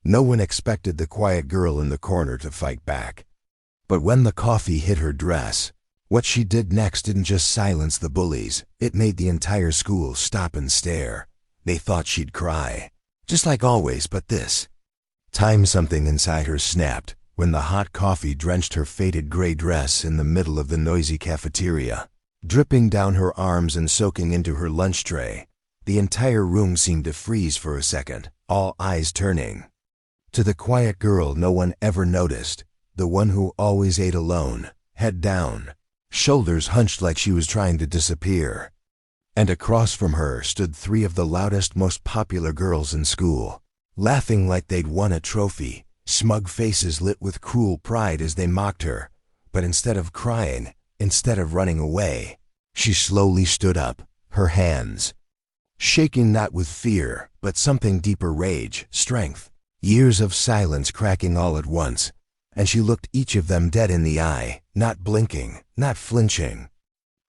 No one expected the quiet girl in the corner to fight back. But when the coffee hit her dress, what she did next didn't just silence the bullies, it made the entire school stop and stare. They thought she'd cry. Just like always, but this time something inside her snapped when the hot coffee drenched her faded gray dress in the middle of the noisy cafeteria. Dripping down her arms and soaking into her lunch tray, the entire room seemed to freeze for a second, all eyes turning to the quiet girl no one ever noticed, the one who always ate alone, head down, shoulders hunched like she was trying to disappear. And across from her stood three of the loudest, most popular girls in school, laughing like they'd won a trophy, smug faces lit with cruel pride as they mocked her. But instead of crying, instead of running away, she slowly stood up, her hands shaking not with fear, but something deeper: rage, strength, years of silence cracking all at once. And she looked each of them dead in the eye, not blinking, not flinching,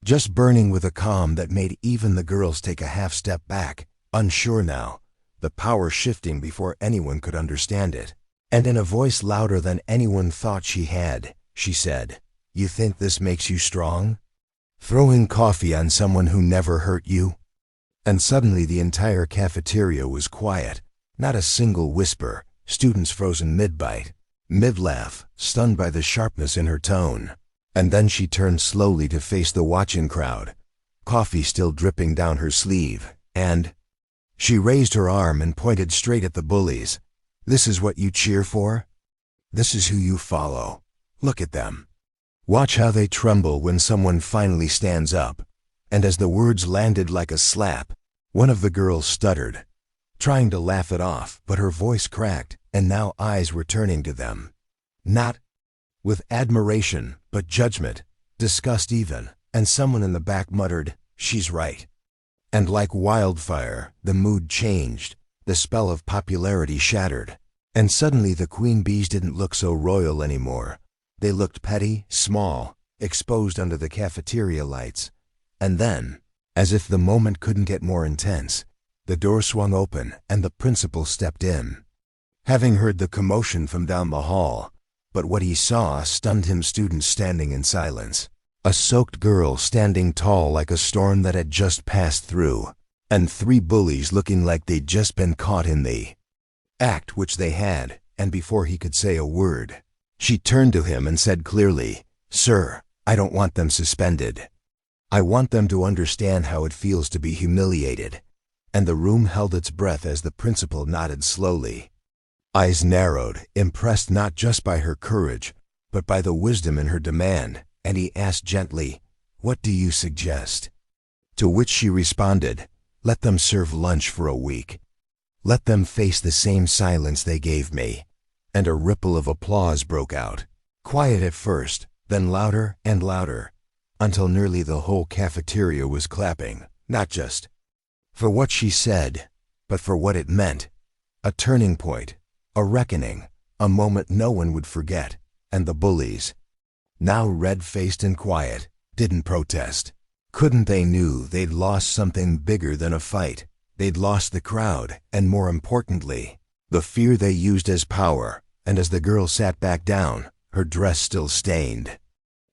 just burning with a calm that made even the girls take a half step back, unsure now, the power shifting before anyone could understand it. And in a voice louder than anyone thought she had, she said, "You think this makes you strong? Throwing coffee on someone who never hurt you?" And suddenly the entire cafeteria was quiet, not a single whisper, students frozen mid-bite, mid-laugh, stunned by the sharpness in her tone. And then she turned slowly to face the watching crowd, coffee still dripping down her sleeve, and she raised her arm and pointed straight at the bullies. "This is what you cheer for? This is who you follow. Look at them. Watch how they tremble when someone finally stands up." And as the words landed like a slap, one of the girls stuttered, trying to laugh it off, but her voice cracked, and now eyes were turning to them. Not with admiration, but judgment, disgust even, and someone in the back muttered, "She's right." And like wildfire, the mood changed, the spell of popularity shattered, and suddenly the queen bees didn't look so royal anymore. They looked petty, small, exposed under the cafeteria lights. And then, as if the moment couldn't get more intense, the door swung open and the principal stepped in. Having heard the commotion from down the hall, but what he saw stunned him. Students standing in silence. A soaked girl standing tall like a storm that had just passed through, and three bullies looking like they'd just been caught in the act, which they had. And before he could say a word, she turned to him and said clearly, "Sir, I don't want them suspended. I want them to understand how it feels to be humiliated." And the room held its breath as the principal nodded slowly. Eyes narrowed, impressed not just by her courage, but by the wisdom in her demand, and he asked gently, "What do you suggest?" To which she responded, "Let them serve lunch for a week. Let them face the same silence they gave me." And a ripple of applause broke out, quiet at first, then louder and louder, until nearly the whole cafeteria was clapping, not just for what she said, but for what it meant. A turning point, a reckoning, a moment no one would forget. And the bullies, now red-faced and quiet, didn't protest. Couldn't they? Knew they'd lost something bigger than a fight. They'd lost the crowd, and more importantly, the fear they used as power. And as the girl sat back down, her dress still stained,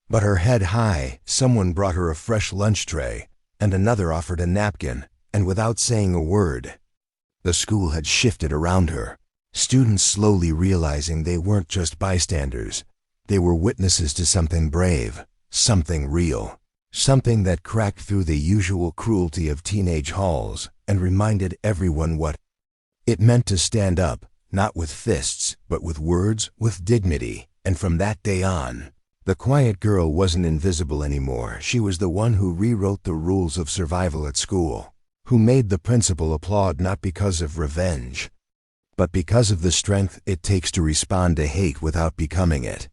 but her head high, someone brought her a fresh lunch tray, and another offered a napkin, and without saying a word, the school had shifted around her. Students slowly realizing they weren't just bystanders. They were witnesses to something brave, something real, something that cracked through the usual cruelty of teenage halls and reminded everyone what it meant to stand up, not with fists, but with words, with dignity. And from that day on, the quiet girl wasn't invisible anymore. She was the one who rewrote the rules of survival at school, who made the principal applaud not because of revenge, but because of the strength it takes to respond to hate without becoming it.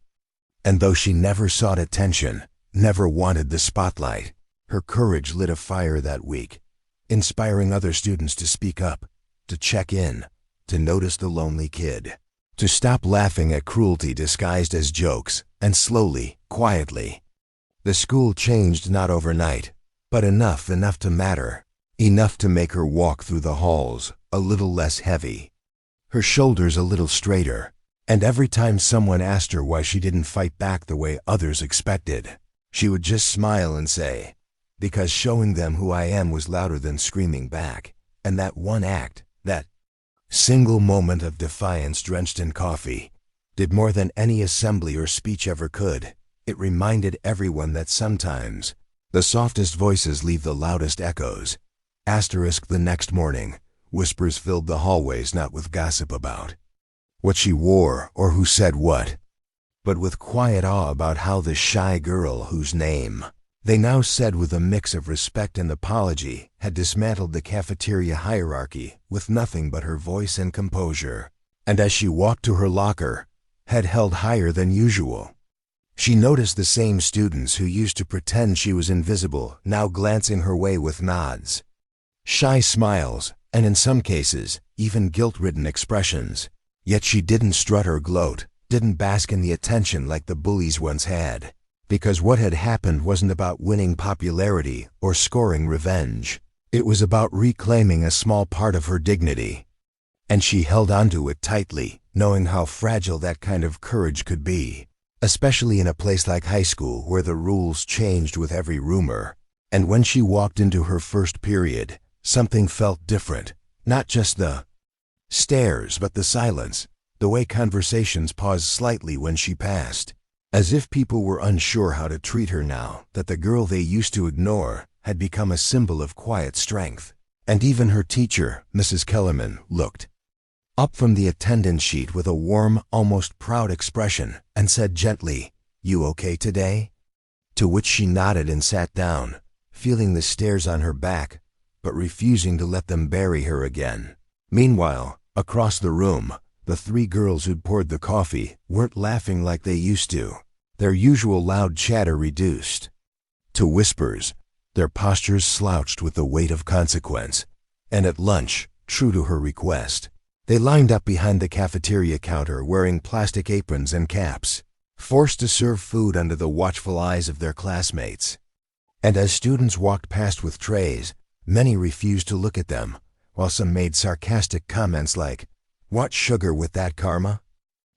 And though she never sought attention, never wanted the spotlight, her courage lit a fire that week, inspiring other students to speak up, to check in, to notice the lonely kid, to stop laughing at cruelty disguised as jokes. And slowly, quietly, the school changed, not overnight, but enough to matter, enough to make her walk through the halls a little less heavy, her shoulders a little straighter, and every time someone asked her why she didn't fight back the way others expected, she would just smile and say, "Because showing them who I am was louder than screaming back." And that one act, that single moment of defiance drenched in coffee, did more than any assembly or speech ever could. It reminded everyone that sometimes the softest voices leave the loudest echoes. Asterisk the next morning, whispers filled the hallways not with gossip about what she wore or who said what, but with quiet awe about how the shy girl whose name they now said with a mix of respect and apology had dismantled the cafeteria hierarchy with nothing but her voice and composure, and as she walked to her locker, head held higher than usual. She noticed the same students who used to pretend she was invisible now glancing her way with nods, shy smiles, and in some cases, even guilt-ridden expressions. Yet she didn't strut or gloat, didn't bask in the attention like the bullies once had, because what had happened wasn't about winning popularity or scoring revenge. It was about reclaiming a small part of her dignity. And she held onto it tightly, knowing how fragile that kind of courage could be, especially in a place like high school where the rules changed with every rumor. And when she walked into her first period, something felt different. Not just the stares, but the silence, the way conversations paused slightly when she passed, as if people were unsure how to treat her now that the girl they used to ignore had become a symbol of quiet strength. And even her teacher, Mrs. Kellerman, looked up from the attendance sheet with a warm, almost proud expression and said gently, "You okay today?" To which she nodded and sat down, feeling the stares on her back, but refusing to let them bury her again. Meanwhile, across the room, the three girls who'd poured the coffee weren't laughing like they used to, their usual loud chatter reduced to whispers, their postures slouched with the weight of consequence. And at lunch, true to her request, they lined up behind the cafeteria counter wearing plastic aprons and caps, forced to serve food under the watchful eyes of their classmates. And as students walked past with trays, many refused to look at them, while some made sarcastic comments like, "Want sugar with that, Karma?"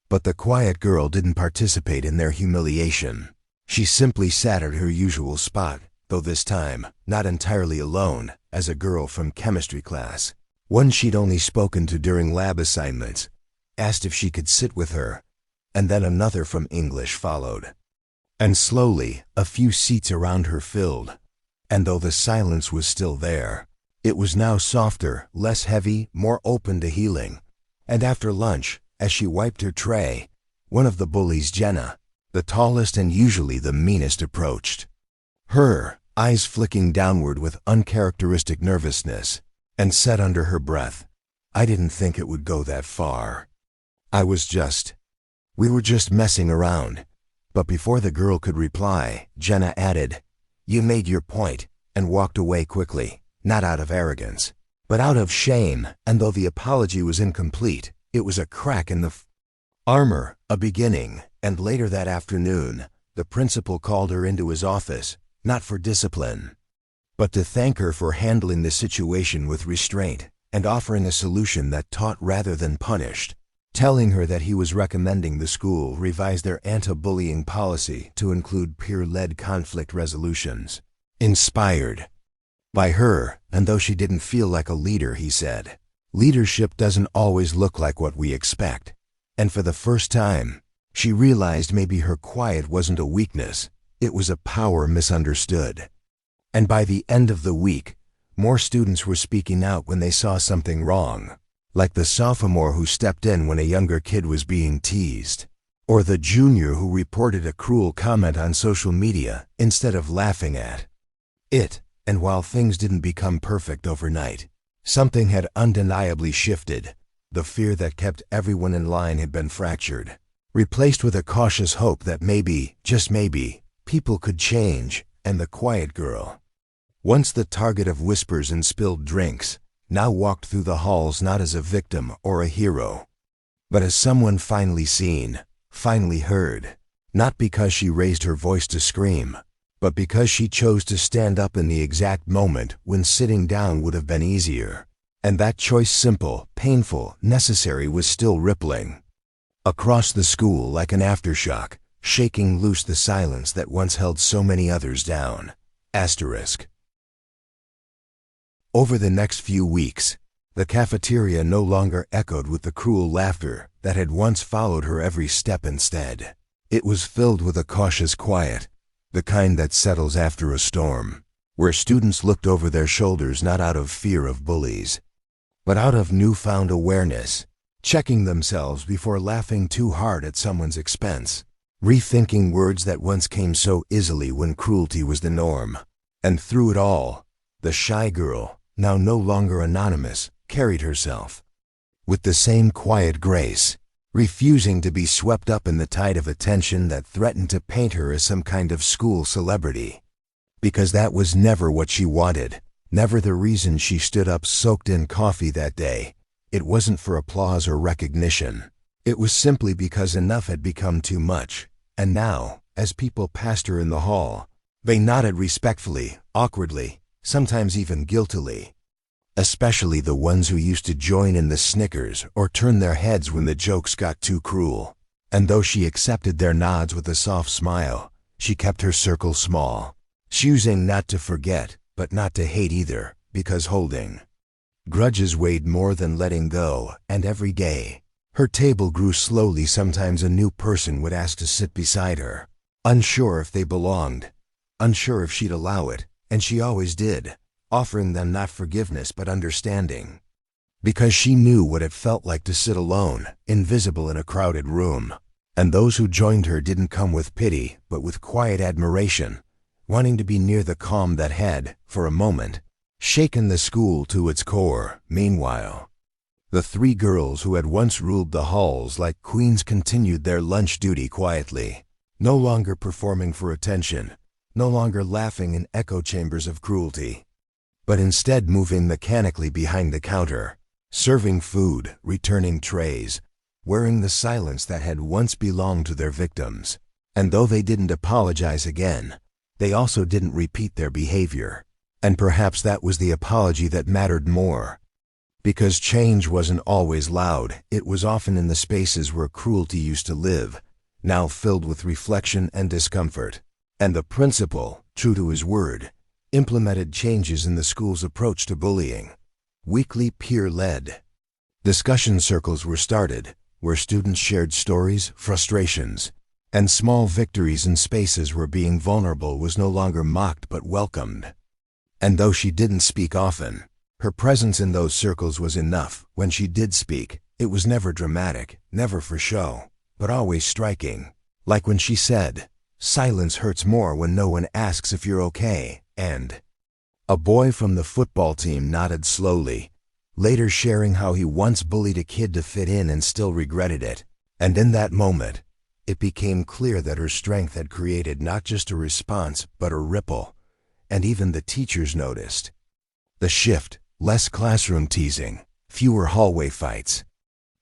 But the quiet girl didn't participate in their humiliation. She simply sat at her usual spot, though this time, not entirely alone, as a girl from chemistry class, one she'd only spoken to during lab assignments, asked if she could sit with her, and then another from English followed. And slowly, a few seats around her filled, and though the silence was still there, it was now softer, less heavy, more open to healing. And after lunch, as she wiped her tray, one of the bullies, Jenna, the tallest and usually the meanest, approached her, eyes flicking downward with uncharacteristic nervousness, and said under her breath, "I didn't think it would go that far. We were just messing around." But before the girl could reply, Jenna added, "You made your point," and walked away quickly, not out of arrogance, but out of shame. And though the apology was incomplete, it was a crack in the armor, a beginning. And later that afternoon, the principal called her into his office, not for discipline, but to thank her for handling the situation with restraint and offering a solution that taught rather than punished, telling her that he was recommending the school revise their anti-bullying policy to include peer-led conflict resolutions. Inspired by her, and though she didn't feel like a leader, he said, "Leadership doesn't always look like what we expect." And for the first time, she realized maybe her quiet wasn't a weakness, it was a power misunderstood. And by the end of the week, more students were speaking out when they saw something wrong, like the sophomore who stepped in when a younger kid was being teased, or the junior who reported a cruel comment on social media instead of laughing at it. And while things didn't become perfect overnight, something had undeniably shifted. The fear that kept everyone in line had been fractured, replaced with a cautious hope that maybe, just maybe, people could change. And the quiet girl, once the target of whispers and spilled drinks, now walked through the halls not as a victim or a hero, but as someone finally seen, finally heard. Not because she raised her voice to scream, but because she chose to stand up in the exact moment when sitting down would have been easier. And that choice, simple, painful, necessary, was still rippling across the school like an aftershock, shaking loose the silence that once held so many others down. Asterisk. Over the next few weeks, the cafeteria no longer echoed with the cruel laughter that had once followed her every step. Instead, it was filled with a cautious quiet, the kind that settles after a storm, where students looked over their shoulders not out of fear of bullies, but out of newfound awareness, checking themselves before laughing too hard at someone's expense, rethinking words that once came so easily when cruelty was the norm. And through it all, the shy girl, now no longer anonymous, carried herself with the same quiet grace, refusing to be swept up in the tide of attention that threatened to paint her as some kind of school celebrity. Because that was never what she wanted, never the reason she stood up soaked in coffee that day. It wasn't for applause or recognition. It was simply because enough had become too much. And now, as people passed her in the hall, they nodded respectfully, awkwardly, sometimes even guiltily. Especially the ones who used to join in the snickers or turn their heads when the jokes got too cruel. And though she accepted their nods with a soft smile, she kept her circle small, choosing not to forget, but not to hate either, because holding grudges weighed more than letting go. And every day, her table grew slowly. Sometimes a new person would ask to sit beside her, unsure if they belonged, unsure if she'd allow it, and she always did, offering them not forgiveness but understanding. Because she knew what it felt like to sit alone, invisible in a crowded room. And those who joined her didn't come with pity, but with quiet admiration, wanting to be near the calm that had, for a moment, shaken the school to its core. Meanwhile, the three girls who had once ruled the halls like queens continued their lunch duty quietly, no longer performing for attention, no longer laughing in echo chambers of cruelty, but instead moving mechanically behind the counter, serving food, returning trays, wearing the silence that had once belonged to their victims. And though they didn't apologize again, they also didn't repeat their behavior. And perhaps that was the apology that mattered more. Because change wasn't always loud, it was often in the spaces where cruelty used to live, now filled with reflection and discomfort. And the principal, true to his word, implemented changes in the school's approach to bullying. Weekly peer-led discussion circles were started, where students shared stories, frustrations, and small victories in spaces where being vulnerable was no longer mocked but welcomed. And though she didn't speak often, her presence in those circles was enough. When she did speak, it was never dramatic, never for show, but always striking. Like when she said, "Silence hurts more when no one asks if you're okay," and a boy from the football team nodded slowly, later sharing how he once bullied a kid to fit in and still regretted it. And in that moment, it became clear that her strength had created not just a response, but a ripple. And even the teachers noticed the shift: less classroom teasing, fewer hallway fights,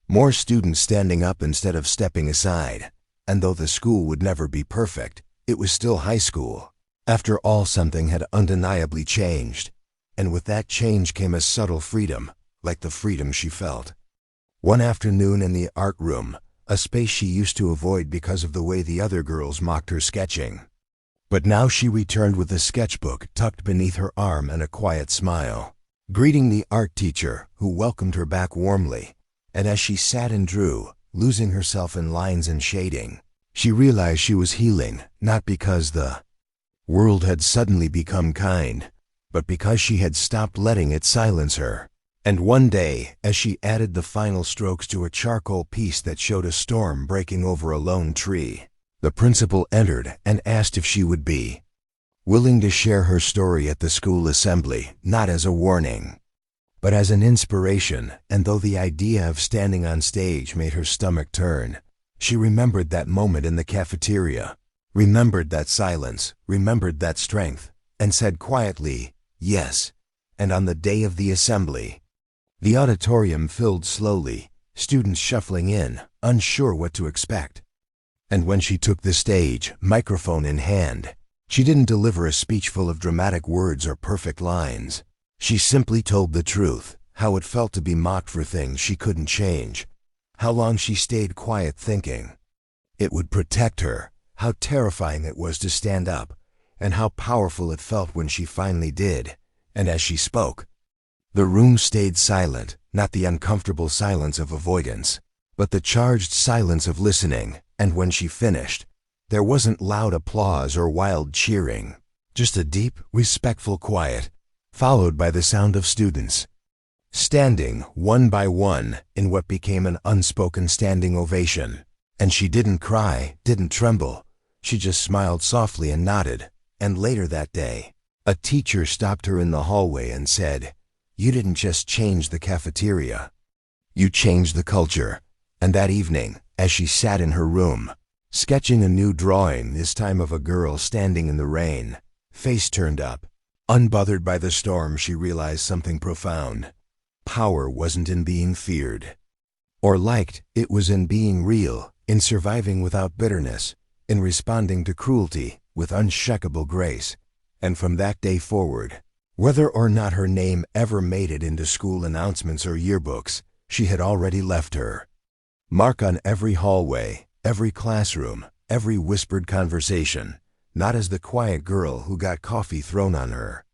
more students standing up instead of stepping aside. And though the school would never be perfect, it was still high school. After all, something had undeniably changed. And with that change came a subtle freedom, like the freedom she felt one afternoon in the art room, a space she used to avoid because of the way the other girls mocked her sketching. But now she returned with a sketchbook tucked beneath her arm and a quiet smile, greeting the art teacher, who welcomed her back warmly. And as she sat and drew, losing herself in lines and shading, she realized she was healing, not because the world had suddenly become kind, but because she had stopped letting it silence her. And one day, as she added the final strokes to a charcoal piece that showed a storm breaking over a lone tree, the principal entered and asked if she would be willing to share her story at the school assembly, not as a warning, but as an inspiration. And though the idea of standing on stage made her stomach turn, she remembered that moment in the cafeteria, remembered that silence, remembered that strength, and said quietly, "Yes." And on the day of the assembly, the auditorium filled slowly, students shuffling in, unsure what to expect. And when she took the stage, microphone in hand, she didn't deliver a speech full of dramatic words or perfect lines. She simply told the truth, how it felt to be mocked for things she couldn't change, how long she stayed quiet thinking it would protect her, how terrifying it was to stand up, and how powerful it felt when she finally did. And as she spoke, the room stayed silent, not the uncomfortable silence of avoidance, but the charged silence of listening. And when she finished, there wasn't loud applause or wild cheering, just a deep, respectful quiet, followed by the sound of students standing one by one in what became an unspoken standing ovation. And she didn't cry, didn't tremble. She just smiled softly and nodded. And later that day, a teacher stopped her in the hallway and said, "You didn't just change the cafeteria. You changed the culture." And that evening, as she sat in her room, sketching a new drawing, this time of a girl standing in the rain, face turned up, unbothered by the storm, she realized something profound. Power wasn't in being feared or liked, it was in being real, in surviving without bitterness, in responding to cruelty with unshakable grace. And from that day forward, whether or not her name ever made it into school announcements or yearbooks, she had already left her mark on every hallway, every classroom, every whispered conversation, not as the quiet girl who got coffee thrown on her,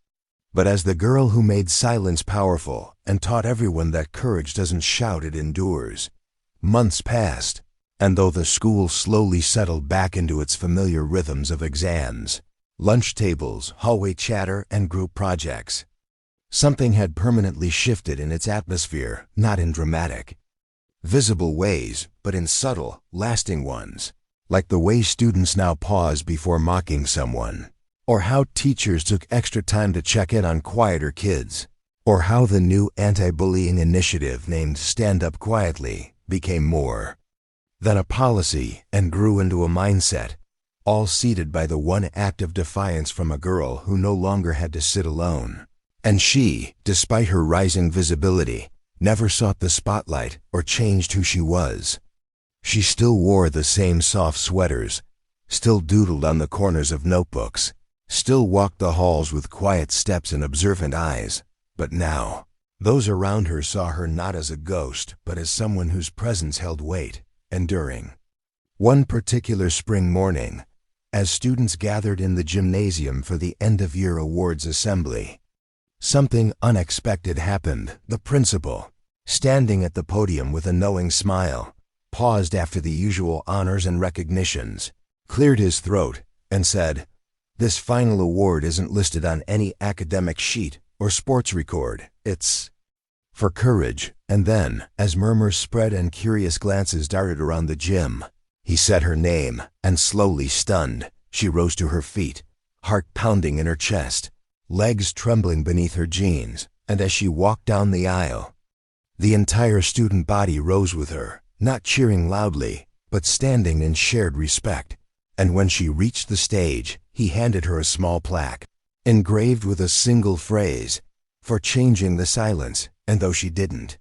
but as the girl who made silence powerful and taught everyone that courage doesn't shout, it endures. Months passed, and though the school slowly settled back into its familiar rhythms of exams, lunch tables, hallway chatter, and group projects, something had permanently shifted in its atmosphere, not in dramatic, visible ways, but in subtle, lasting ones, like the way students now pause before mocking someone, or how teachers took extra time to check in on quieter kids, or how the new anti-bullying initiative named Stand Up Quietly became more than a policy and grew into a mindset, all seeded by the one act of defiance from a girl who no longer had to sit alone. And she, despite her rising visibility, never sought the spotlight or changed who she was. She still wore the same soft sweaters, still doodled on the corners of notebooks, still walked the halls with quiet steps and observant eyes. But now, those around her saw her not as a ghost, but as someone whose presence held weight, enduring. One particular spring morning, as students gathered in the gymnasium for the end-of-year awards assembly, something unexpected happened. The principal, standing at the podium with a knowing smile, paused after the usual honors and recognitions, cleared his throat, and said, "This final award isn't listed on any academic sheet or sports record. It's for courage." And then, as murmurs spread and curious glances darted around the gym, he said her name, and slowly, stunned, she rose to her feet, heart pounding in her chest, legs trembling beneath her jeans. And as she walked down the aisle, the entire student body rose with her, not cheering loudly, but standing in shared respect. And when she reached the stage, he handed her a small plaque, engraved with a single phrase, "For changing the silence." And though she didn't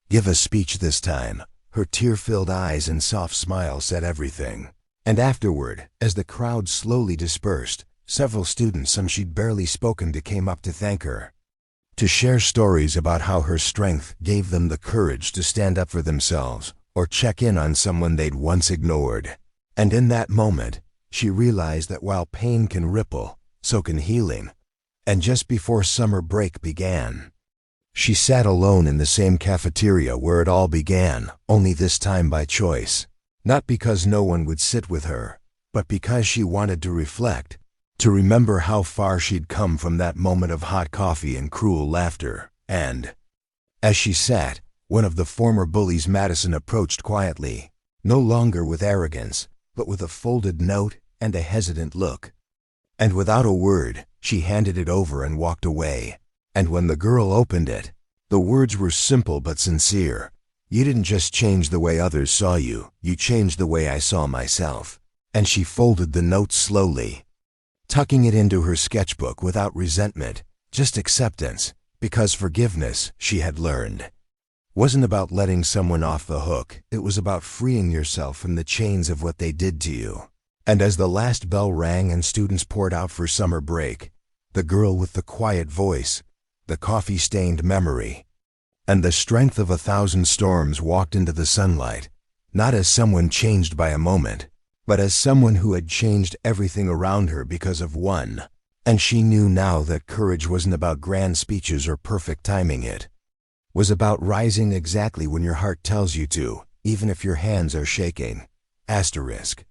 give a speech this time, her tear-filled eyes and soft smile said everything. And afterward, as the crowd slowly dispersed, several students, some she'd barely spoken to, came up to thank her, to share stories about how her strength gave them the courage to stand up for themselves or check in on someone they'd once ignored. And in that moment, she realized that while pain can ripple, so can healing. And just before summer break began, she sat alone in the same cafeteria where it all began, only this time by choice. Not because no one would sit with her, but because she wanted to reflect, to remember how far she'd come from that moment of hot coffee and cruel laughter. And as she sat, one of the former bullies, Madison, approached quietly, no longer with arrogance, but with a folded note and a hesitant look. And without a word, she handed it over and walked away. And when the girl opened it, the words were simple but sincere. "You didn't just change the way others saw you, you changed the way I saw myself." And she folded the note slowly, tucking it into her sketchbook without resentment, just acceptance, because forgiveness, she had learned, wasn't about letting someone off the hook, it was about freeing yourself from the chains of what they did to you. And as the last bell rang and students poured out for summer break, the girl with the quiet voice, the coffee-stained memory, and the strength of 1,000 storms walked into the sunlight, not as someone changed by a moment, but as someone who had changed everything around her because of one. And she knew now that courage wasn't about grand speeches or perfect timing. It was about rising exactly when your heart tells you to, even if your hands are shaking. Asterisk.